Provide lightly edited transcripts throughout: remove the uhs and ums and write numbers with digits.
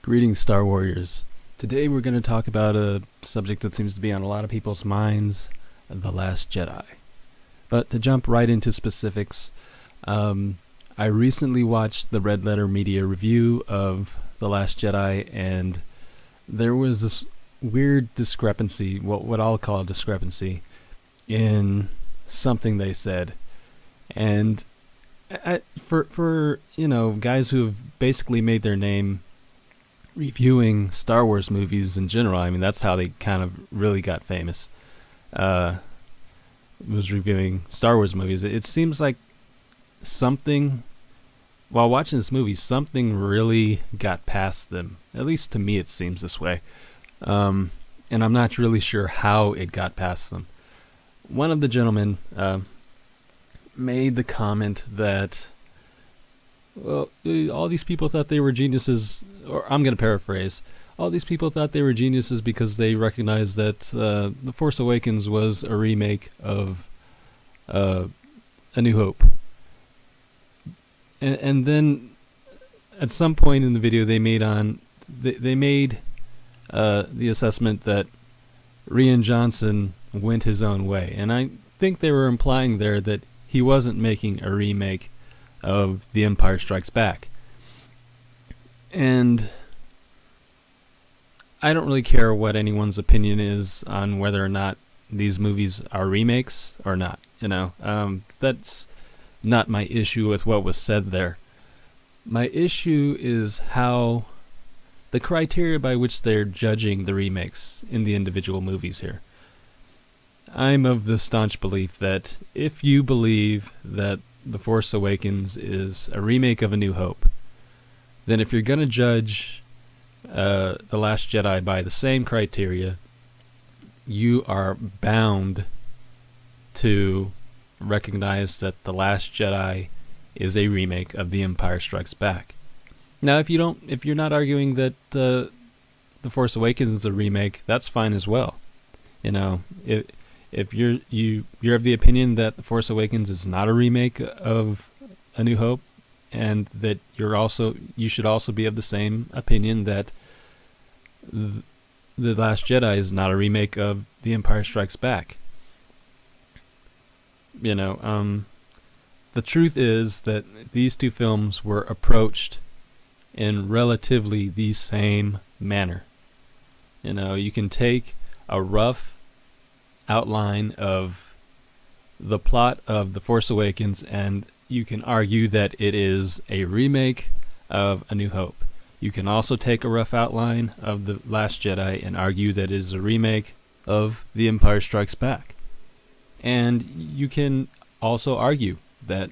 Greetings, Star Warriors. Today we're going to talk about a subject that seems to be on a lot of people's minds, The Last Jedi. But to jump right into specifics, I recently watched the RedLetterMedia review of The Last Jedi, and there was this weird discrepancy, what I'll call a discrepancy, in something they said. And for guys who have basically made their name reviewing Star Wars movies in general, I mean, that's how they kind of really got famous, was reviewing Star Wars movies. It seems like something, while watching this movie, something really got past them. At least to me it seems this way. And I'm not really sure how it got past them. One of the gentlemen made the comment that, well, all these people thought they were geniuses, or I'm going to paraphrase, all these people thought they were geniuses because they recognized that The Force Awakens was a remake of A New Hope. And then at some point in the video they made the assessment that Rian Johnson went his own way. And I think they were implying there that he wasn't making a remake of The Empire Strikes Back. And I don't really care what anyone's opinion is on whether or not these movies are remakes or not. That's not my issue with what was said there. My issue is how the criteria by which they're judging the remakes in the individual movies here. I'm of the staunch belief that if you believe that The Force Awakens is a remake of A New Hope, then if you're going to judge The Last Jedi by the same criteria, you are bound to recognize that The Last Jedi is a remake of The Empire Strikes Back. Now, if you're not arguing that The Force Awakens is a remake, that's fine as well. If you're of the opinion that The Force Awakens is not a remake of A New Hope, and that you should also be of the same opinion that The Last Jedi is not a remake of The Empire Strikes Back. The truth is that these two films were approached in relatively the same manner. You can take a rough outline of the plot of The Force Awakens and you can argue that it is a remake of A New Hope. You can also take a rough outline of The Last Jedi and argue that it is a remake of The Empire Strikes Back. And you can also argue that,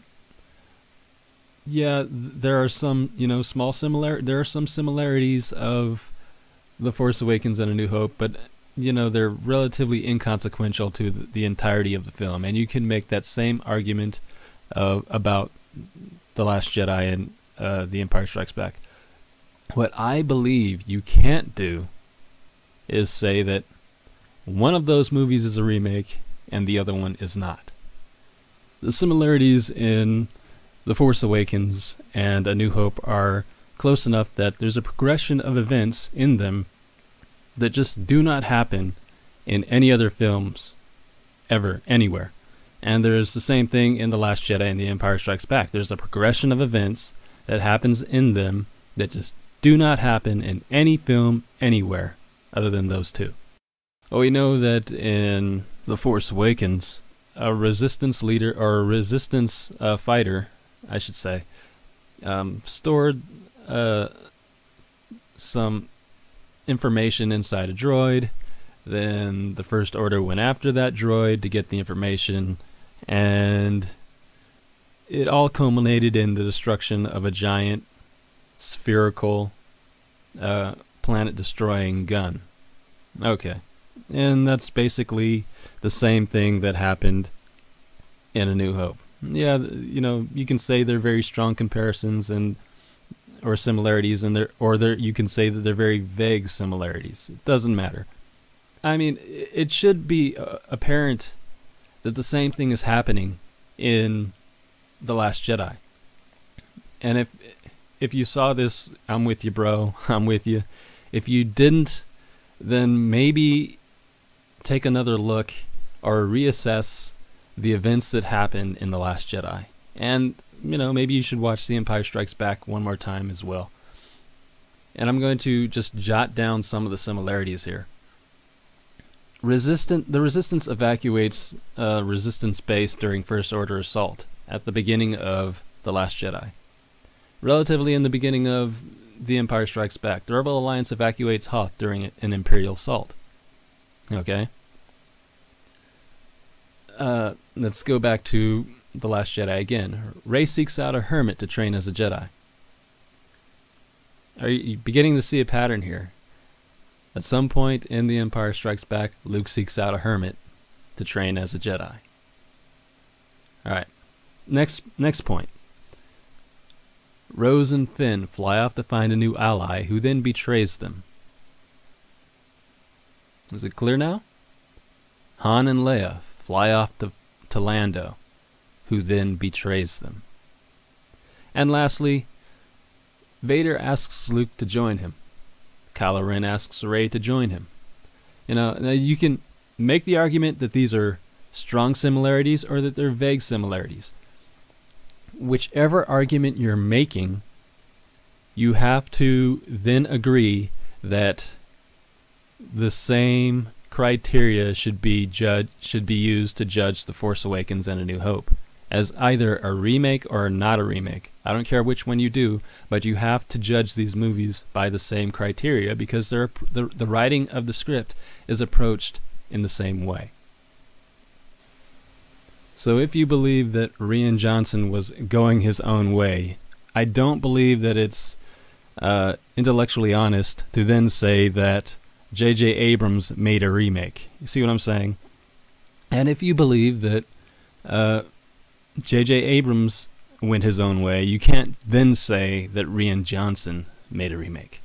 yeah, there are some, there are some similarities of The Force Awakens and A New Hope, but they're relatively inconsequential to the entirety of the film. And you can make that same argument about The Last Jedi and The Empire Strikes Back. What I believe you can't do is say that one of those movies is a remake and the other one is not. The similarities in The Force Awakens and A New Hope are close enough that there's a progression of events in them that just do not happen in any other films ever, anywhere. And there's the same thing in The Last Jedi and The Empire Strikes Back. There's a progression of events that happens in them that just do not happen in any film anywhere other than those two. Well, we know that in The Force Awakens, a resistance leader, or a resistance fighter, I should say, stored some information inside a droid. Then the First Order went after that droid to get the information, and it all culminated in the destruction of a giant spherical planet-destroying gun. Okay. And that's basically the same thing that happened in A New Hope. Yeah, you can say they're very strong comparisons or similarities, and you can say that they're very vague similarities. It doesn't matter. I mean, it should be apparent that the same thing is happening in The Last Jedi. And if if you saw this, I'm with you, bro. I'm with you. If you didn't, then maybe take another look or reassess the events that happened in The Last Jedi. And, maybe you should watch The Empire Strikes Back one more time as well. And I'm going to just jot down some of the similarities here. The Resistance evacuates a Resistance base during First Order assault at the beginning of The Last Jedi. Relatively in the beginning of The Empire Strikes Back, the Rebel Alliance evacuates Hoth during an Imperial assault. Okay? Let's go back to The Last Jedi again. Rey seeks out a hermit to train as a Jedi. Are you beginning to see a pattern here? At some point in The Empire Strikes Back, Luke seeks out a hermit to train as a Jedi. Alright, next point. Rose and Finn fly off to find a new ally who then betrays them. Is it clear now? Han and Leia fly off to Lando, who then betrays them. And lastly, Vader asks Luke to join him. Kylo Ren asks Rey to join him. Now you can make the argument that these are strong similarities or that they're vague similarities. Whichever argument you're making, you have to then agree that the same criteria should be used to judge The Force Awakens and A New Hope as either a remake or not a remake. I don't care which one you do, but you have to judge these movies by the same criteria because the writing of the script is approached in the same way. So if you believe that Rian Johnson was going his own way, I don't believe that it's intellectually honest to then say that JJ Abrams made a remake. You see what I'm saying? And if you believe that JJ Abrams went his own way, you can't then say that Rian Johnson made a remake.